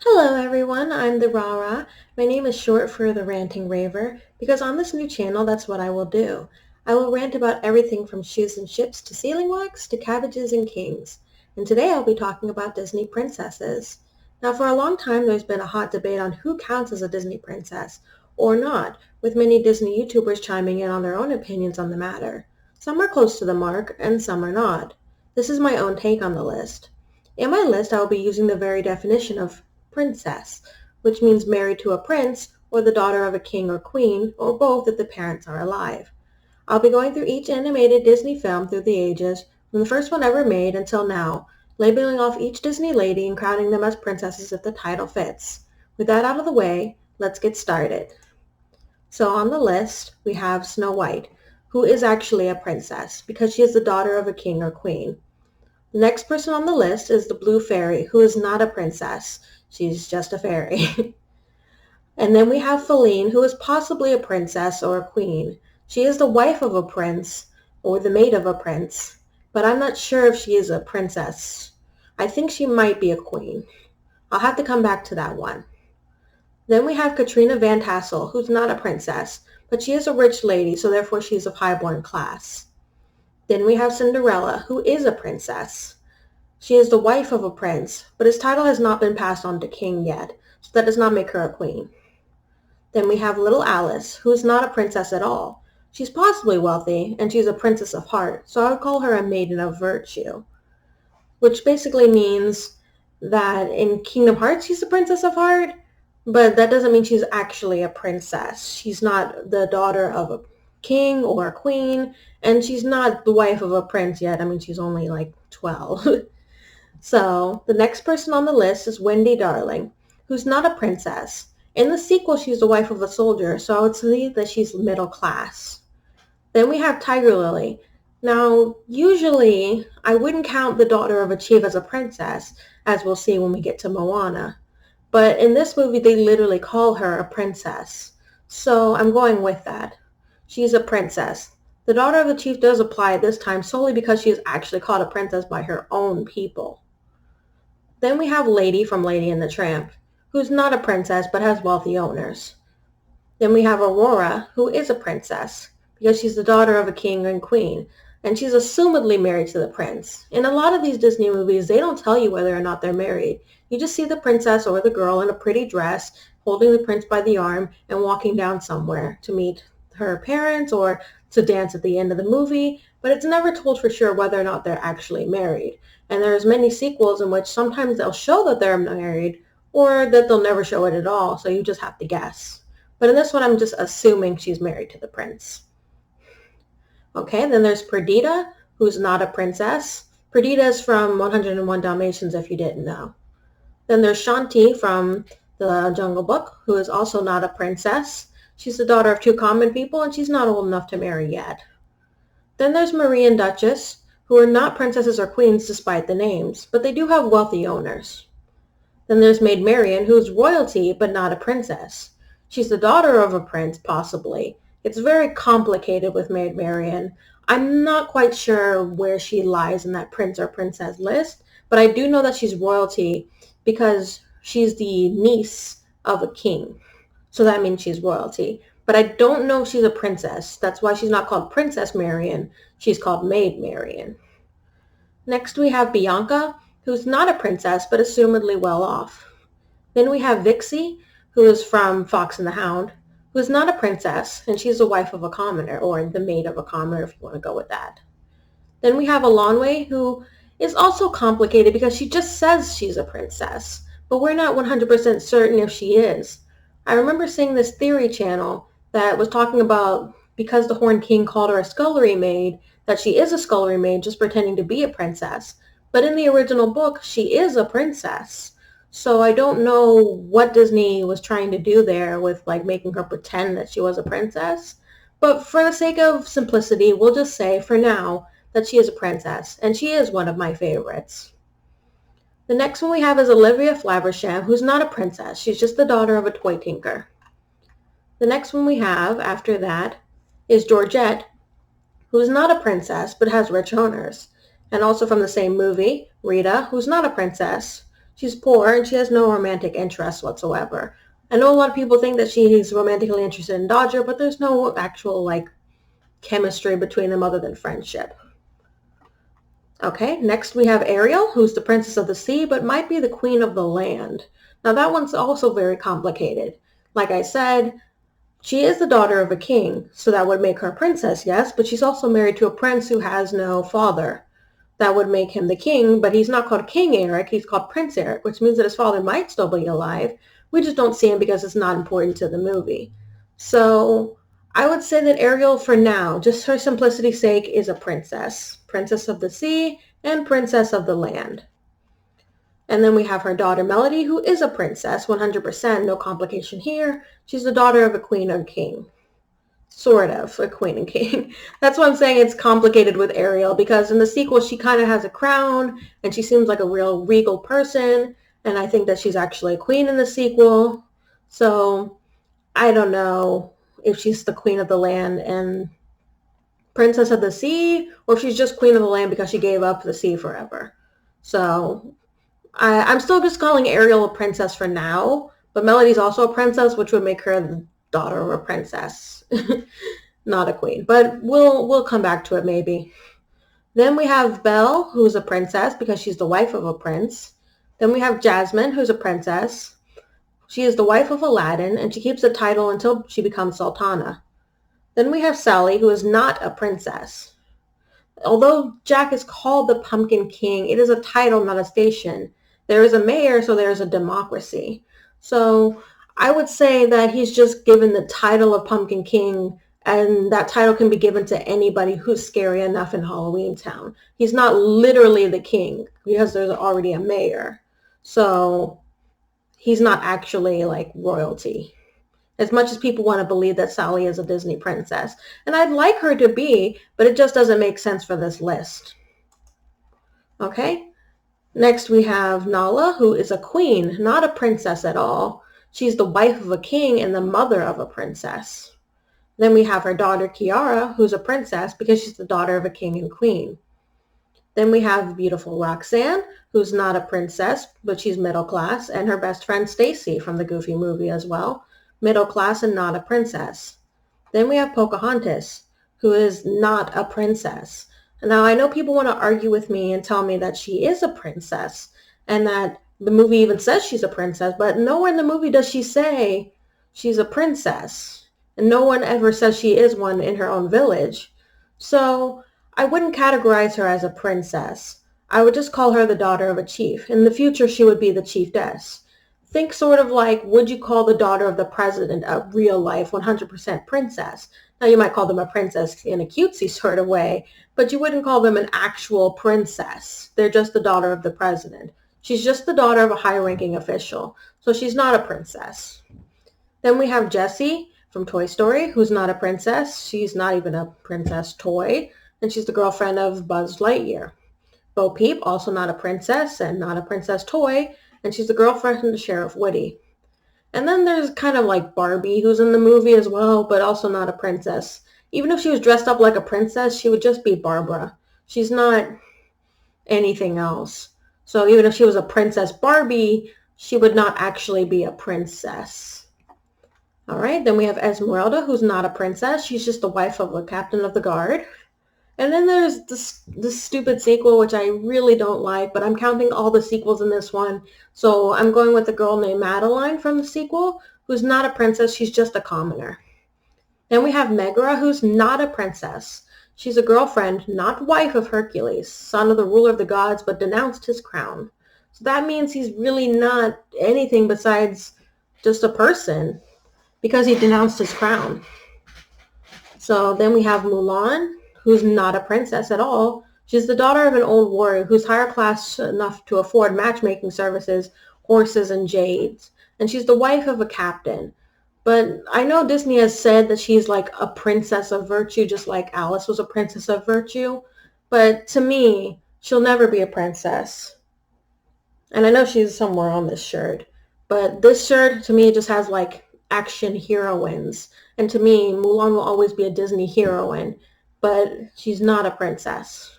Hello everyone, I'm TheRara. My name is short for the Ranting Raver because on this new channel that's what I will do. I will rant about everything from shoes and ships to sealing wax to cabbages and kings. And today I'll be talking about Disney princesses. Now for a long time there's been a hot debate on who counts as a Disney princess or not, with many Disney YouTubers chiming in on their own opinions on the matter. Some are close to the mark and some are not. This is my own take on the list. In my list I will be using the very definition of princess, which means married to a prince or the daughter of a king or queen, or both if the parents are alive. I'll be going through each animated Disney film through the ages, from the first one ever made until now, labeling off each Disney lady and crowning them as princesses if the title fits. With that out of the way, let's get started. So on the list, we have Snow White, who is actually a princess because she is the daughter of a king or queen. The next person on the list is the Blue Fairy, who is not a princess. She's just a fairy. And then we have Feline, who is possibly a princess or a queen. She is the wife of a prince or the maid of a prince, but I'm not sure if she is a princess. I think she might be a queen. I'll have to come back to that one. Then we have Katrina Van Tassel, who's not a princess, but she is a rich lady, so therefore she is of highborn class. Then we have Cinderella, who is a princess. She is the wife of a prince, but his title has not been passed on to king yet, so that does not make her a queen. Then we have little Alice, who is not a princess at all. She's possibly wealthy, and she's a princess of heart, so I would call her a maiden of virtue, which basically means that in Kingdom Hearts she's a princess of heart, but that doesn't mean she's actually a princess. She's not the daughter of a king or a queen, and she's not the wife of a prince yet. I mean, she's only like 12. So the next person on the list is Wendy Darling, who's not a princess. In the sequel, she's the wife of a soldier, so I would say that she's middle class. Then we have Tiger Lily. Now, usually, I wouldn't count the daughter of a chief as a princess, as we'll see when we get to Moana. But in this movie, they literally call her a princess. So I'm going with that. She's a princess. The daughter of the chief does apply at this time solely because she is actually called a princess by her own people. Then we have Lady from Lady and the Tramp, who's not a princess but has wealthy owners. Then we have Aurora, who is a princess because she's the daughter of a king and queen, and she's assumedly married to the prince. In a lot of these Disney movies, they don't tell you whether or not they're married. You just see the princess or the girl in a pretty dress holding the prince by the arm and walking down somewhere to meet her parents or to dance at the end of the movie, but it's never told for sure whether or not they're actually married. And there's many sequels in which sometimes they'll show that they're married or that they'll never show it at all, so you just have to guess. But in this one, I'm just assuming she's married to the prince. Okay, then there's Perdita, who's not a princess. Perdita is from 101 Dalmatians, if you didn't know. Then there's Shanti from the Jungle Book, who is also not a princess. She's the daughter of two common people, and she's not old enough to marry yet. Then there's Marie and Duchess, who are not princesses or queens despite the names, but they do have wealthy owners. Then there's Maid Marian, who's royalty but not a princess. She's the daughter of a prince, possibly. It's very complicated with Maid Marian. I'm not quite sure where she lies in that prince or princess list, but I do know that she's royalty because she's the niece of a king. So that means she's royalty. But I don't know if she's a princess. That's why she's not called Princess Marian. She's called Maid Marian. Next we have Bianca, who's not a princess but assumedly well off. Then we have Vixie, who is from Fox and the Hound, who is not a princess, and she's the wife of a commoner, or the maid of a commoner if you want to go with that. Then we have Elanwe, who is also complicated because she just says she's a princess, but we're not 100% certain if she is. I remember seeing this theory channel that was talking about because the Horned King called her a scullery maid, that she is a scullery maid just pretending to be a princess. But in the original book, she is a princess. So I don't know what Disney was trying to do there with like making her pretend that she was a princess. But for the sake of simplicity, we'll just say for now that she is a princess, and she is one of my favorites. The next one we have is Olivia Flaversham, who's not a princess. She's just the daughter of a toy tinker. The next one we have after that is Georgette, who's not a princess but has rich owners. And also from the same movie, Rita, who's not a princess. She's poor and she has no romantic interest whatsoever. I know a lot of people think that she's romantically interested in Dodger, but there's no actual chemistry between them other than friendship. Okay, next we have Ariel, who's the princess of the sea, but might be the queen of the land. Now that one's also very complicated. Like I said, she is the daughter of a king, so that would make her a princess, yes, but she's also married to a prince who has no father. That would make him the king, but he's not called King Eric, he's called Prince Eric, which means that his father might still be alive. We just don't see him because it's not important to the movie. So I would say that Ariel, for now, just for simplicity's sake, is a princess. Princess of the sea and princess of the land. And then we have her daughter Melody, who is a princess, 100%, no complication here. She's the daughter of a queen and king. Sort of, a queen and king. That's why I'm saying it's complicated with Ariel, because in the sequel she kind of has a crown, and she seems like a real regal person, and I think that she's actually a queen in the sequel. So I don't know if she's the queen of the land and princess of the sea, or if she's just queen of the land because she gave up the sea forever. So I'm still just calling Ariel a princess for now, but Melody's also a princess, which would make her the daughter of a princess, not a queen. But we'll come back to it maybe. Then we have Belle, who's a princess because she's the wife of a prince. Then we have Jasmine, who's a princess. She is the wife of Aladdin, and she keeps the title until she becomes Sultana. Then we have Sally, who is not a princess. Although Jack is called the Pumpkin King, it is a title, not a station. There is a mayor, so there is a democracy. So I would say that he's just given the title of Pumpkin King, and that title can be given to anybody who's scary enough in Halloween Town. He's not literally the king because there's already a mayor. So he's not actually like royalty. As much as people want to believe that Sally is a Disney princess. And I'd like her to be, but it just doesn't make sense for this list. Okay? Next we have Nala, who is a queen, not a princess at all. She's the wife of a king and the mother of a princess. Then we have her daughter Kiara, who's a princess because she's the daughter of a king and queen. Then we have beautiful Roxanne, who's not a princess, but she's middle class, and her best friend Stacy from the Goofy movie as well. Middle class and not a princess. Then we have Pocahontas, who is not a princess. Now, I know people want to argue with me and tell me that she is a princess and that the movie even says she's a princess, but nowhere in the movie does she say she's a princess. And no one ever says she is one in her own village. So I wouldn't categorize her as a princess. I would just call her the daughter of a chief. In the future, she would be the chiefess. Think sort of like, would you call the daughter of the president a real life 100% princess? Now you might call them a princess in a cutesy sort of way, but you wouldn't call them an actual princess. They're just the daughter of the president. She's just the daughter of a high-ranking official, so she's not a princess. Then we have Jessie from Toy Story, who's not a princess. She's not even a princess toy, and she's the girlfriend of Buzz Lightyear. Bo Peep, also not a princess and not a princess toy, and she's the girlfriend of Sheriff Woody. And then there's kind of like Barbie, who's in the movie as well, but also not a princess. Even if she was dressed up like a princess, she would just be Barbara. She's not anything else. So even if she was a Princess Barbie, she would not actually be a princess. All right, then we have Esmeralda, who's not a princess. She's just the wife of a captain of the guard. And then there's this stupid sequel, which I really don't like, but I'm counting all the sequels in this one. So I'm going with the girl named Madeline from the sequel, who's not a princess. She's just a commoner. Then we have Megara, who's not a princess. She's a girlfriend, not wife of Hercules, son of the ruler of the gods, but denounced his crown. So that means he's really not anything besides just a person because he denounced his crown. So then we have Mulan, who's not a princess at all. She's the daughter of an old warrior who's higher class enough to afford matchmaking services, horses, and jades. And she's the wife of a captain. But I know Disney has said that she's like a princess of virtue, just like Alice was a princess of virtue. But to me, she'll never be a princess. And I know she's somewhere on this shirt. But this shirt, to me, just has like action heroines. And to me, Mulan will always be a Disney heroine. But she's not a princess.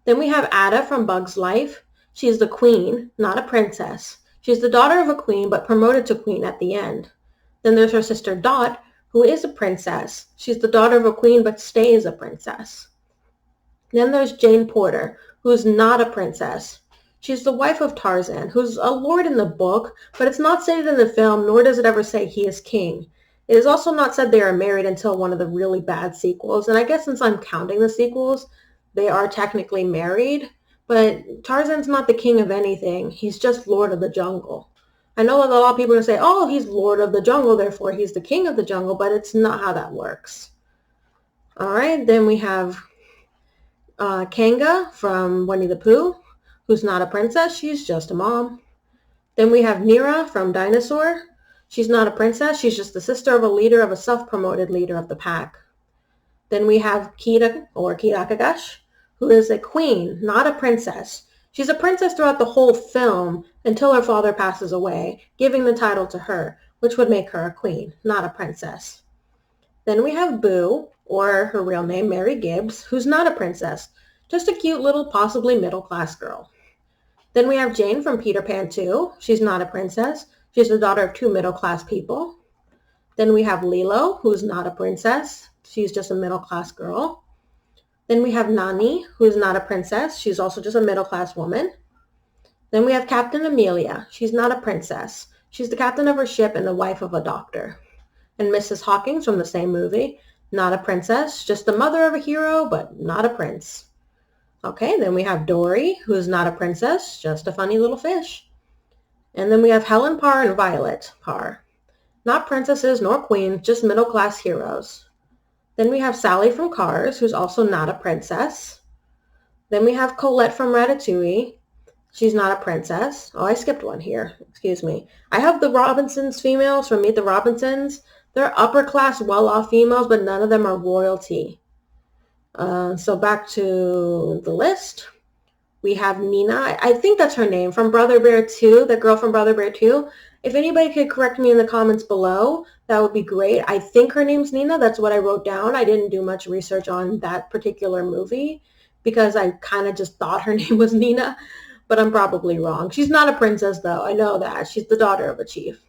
Then we have Ada from Bug's Life. She's the queen, not a princess. She's the daughter of a queen, but promoted to queen at the end. Then there's her sister Dot, who is a princess. She's the daughter of a queen, but stays a princess. Then there's Jane Porter, who's not a princess. She's the wife of Tarzan, who's a lord in the book, but it's not stated in the film, nor does it ever say he is king. It is also not said they are married until one of the really bad sequels, and I guess since I'm counting the sequels, they are technically married, but Tarzan's not the king of anything. He's just Lord of the Jungle. I know a lot of people are going to say, oh, he's Lord of the Jungle, therefore he's the king of the jungle, but it's not how that works. All right, then we have Kanga from Winnie the Pooh, who's not a princess. She's just a mom. Then we have Nira from Dinosaur. She's not a princess. She's just the sister of a leader of a self-promoted leader of the pack. Then we have Kira, or Kirakagash, who is a queen, not a princess. She's a princess throughout the whole film until her father passes away, giving the title to her, which would make her a queen, not a princess. Then we have Boo, or her real name, Mary Gibbs, who's not a princess, just a cute little, possibly middle-class girl. Then we have Jane from Peter Pan 2. She's not a princess. She's the daughter of two middle-class people. Then we have Lilo, who's not a princess. She's just a middle-class girl. Then we have Nani, who's not a princess. She's also just a middle-class woman. Then we have Captain Amelia. She's not a princess. She's the captain of her ship and the wife of a doctor. And Mrs. Hawkins from the same movie, not a princess, just the mother of a hero, but not a prince. Okay, then we have Dory, who's not a princess, just a funny little fish. And then we have Helen Parr and Violet Parr. Not princesses nor queens, just middle-class heroes. Then we have Sally from Cars, who's also not a princess. Then we have Colette from Ratatouille. She's not a princess. Oh, I skipped one here. Excuse me. I have the Robinsons females from Meet the Robinsons. They're upper-class, well-off females, but none of them are royalty. So back to the list. We have Nina. I think that's her name, from Brother Bear 2, the girl from Brother Bear 2. If anybody could correct me in the comments below, that would be great. I think her name's Nina. That's what I wrote down. I didn't do much research on that particular movie because I kind of just thought her name was Nina, but I'm probably wrong. She's not a princess, though. I know that. She's the daughter of a chief.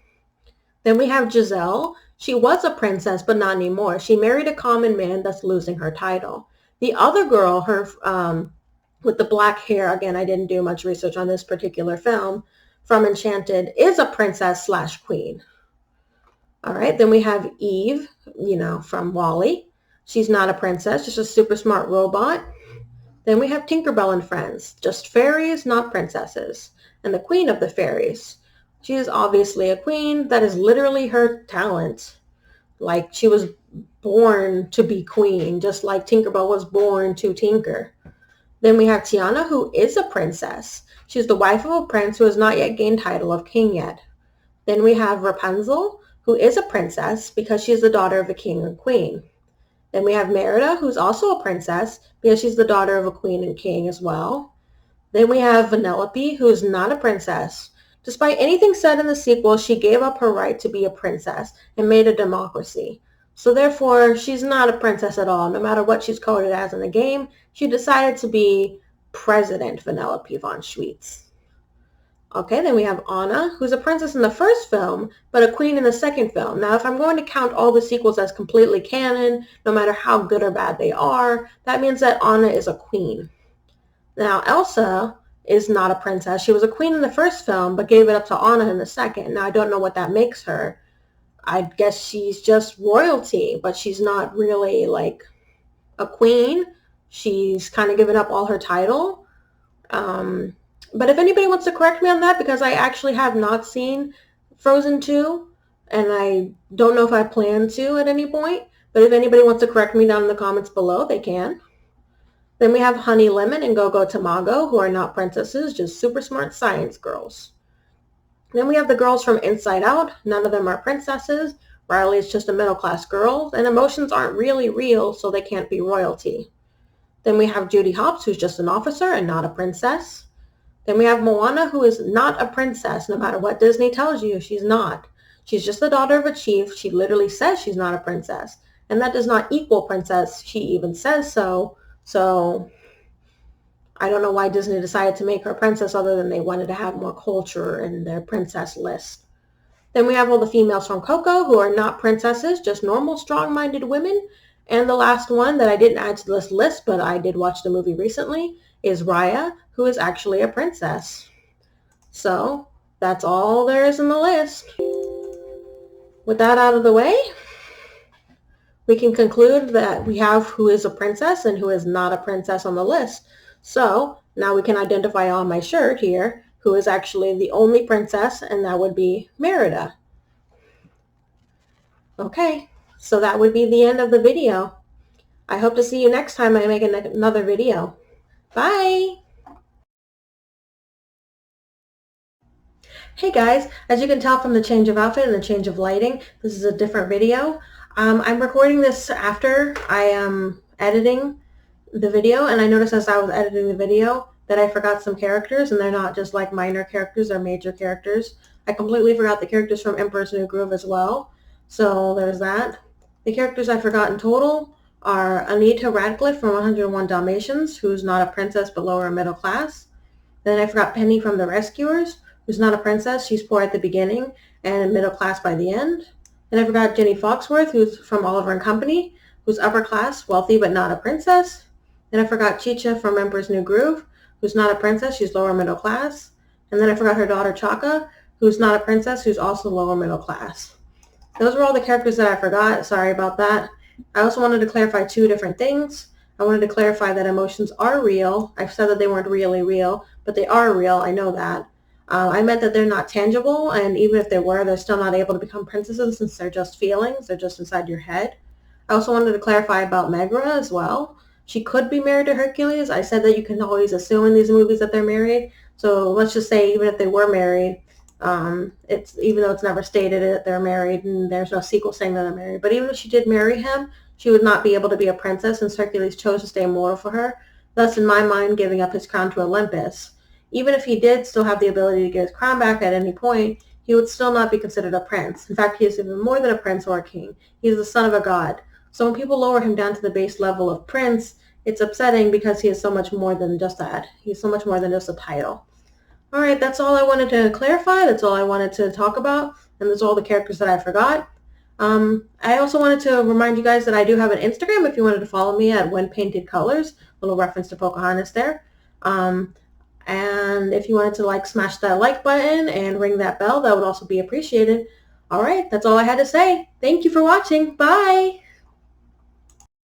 Then we have Giselle. She was a princess, but not anymore. She married a common man, thus losing her title. The other girl, her with the black hair, again, I didn't do much research on this particular film, from Enchanted, is a princess slash queen. All right, then we have Eve, from WALL-E. She's not a princess, just a super smart robot. Then we have Tinkerbell and Friends, just fairies, not princesses. And the queen of the fairies. She is obviously a queen. That is literally her talent. Like, she was born to be queen, just like Tinkerbell was born to tinker. Then we have Tiana, who is a princess. She's the wife of a prince who has not yet gained title of king yet. Then we have Rapunzel, who is a princess because she's the daughter of a king and queen. Then we have Merida, who's also a princess because she's the daughter of a queen and king as well. Then we have Vanellope, who is not a princess. Despite anything said in the sequel, she gave up her right to be a princess and made a democracy. So therefore, she's not a princess at all. No matter what she's coded as in the game, she decided to be President Vanellope von Schweetz. Okay, then we have Anna, who's a princess in the first film, but a queen in the second film. Now, if I'm going to count all the sequels as completely canon, no matter how good or bad they are, that means that Anna is a queen. Now, Elsa is not a princess. She was a queen in the first film, but gave it up to Anna in the second. Now, I don't know what that makes her. I guess she's just royalty, but she's not really like a queen. She's kind of given up all her title. But if anybody wants to correct me on that, because I actually have not seen Frozen 2, and I don't know if I plan to at any point, but if anybody wants to correct me down in the comments below, they can. Then we have Honey Lemon and Go-Go Tamago, who are not princesses, just super smart science girls. Then we have the girls from Inside Out. None of them are princesses. Riley is just a middle-class girl, and emotions aren't really real, so they can't be royalty. Then we have Judy Hopps, who's just an officer and not a princess. Then we have Moana, who is not a princess, no matter what Disney tells you, she's not. She's just the daughter of a chief. She literally says she's not a princess, and that does not equal princess. She even says so. So I don't know why Disney decided to make her a princess other than they wanted to have more culture in their princess list. Then we have all the females from Coco who are not princesses, just normal, strong-minded women. And the last one that I didn't add to this list, but I did watch the movie recently, is Raya, who is actually a princess. So that's all there is in the list. With that out of the way, we can conclude that we have who is a princess and who is not a princess on the list. So now we can identify on my shirt here who is actually the only princess, and that would be Merida. Okay, so that would be the end of the video. I hope to see you next time I make another video. Bye! Hey guys, as you can tell from the change of outfit and the change of lighting, this is a different video. I'm recording this after I am editing the video, and I noticed as I was editing the video that I forgot some characters, and they're not just like minor characters, they're major characters. I completely forgot the characters from Emperor's New Groove as well, so there's that. The characters I forgot in total are Anita Radcliffe from 101 Dalmatians, who's not a princess but lower middle class. Then I forgot Penny from The Rescuers, who's not a princess. She's poor at the beginning and middle class by the end. Then I forgot Jenny Foxworth, who's from Oliver and Company, who's upper class, wealthy but not a princess. Then I forgot Chicha from Emperor's New Groove, who's not a princess. She's lower middle class. And then I forgot her daughter Chaka, who's not a princess, who's also lower middle class. Those were all the characters that I forgot. Sorry about that. I also wanted to clarify two different things. I wanted to clarify that emotions are real. I've said that they weren't really real, but they are real. I know that. I meant that they're not tangible, and even if they were, they're still not able to become princesses since they're just feelings. They're just inside your head. I also wanted to clarify about Megra as well. She could be married to Hercules. I said that you can always assume in these movies that they're married. So let's just say even if they were married, it's even though it's never stated that they're married and there's no sequel saying that they're married. But even if she did marry him, she would not be able to be a princess since Hercules chose to stay immortal for her, thus in my mind giving up his crown to Olympus. Even if he did still have the ability to get his crown back at any point, he would still not be considered a prince. In fact, he is even more than a prince or a king. He is the son of a god. So when people lower him down to the base level of prince, it's upsetting because he is so much more than just that. He's so much more than just a title. All right, that's all I wanted to clarify. That's all I wanted to talk about. And that's all the characters that I forgot. I also wanted to remind you guys that I do have an Instagram if you wanted to follow me at When Painted Colors. Little reference to Pocahontas there. And if you wanted to smash that like button and ring that bell, that would also be appreciated. All right, that's all I had to say. Thank you for watching. Bye.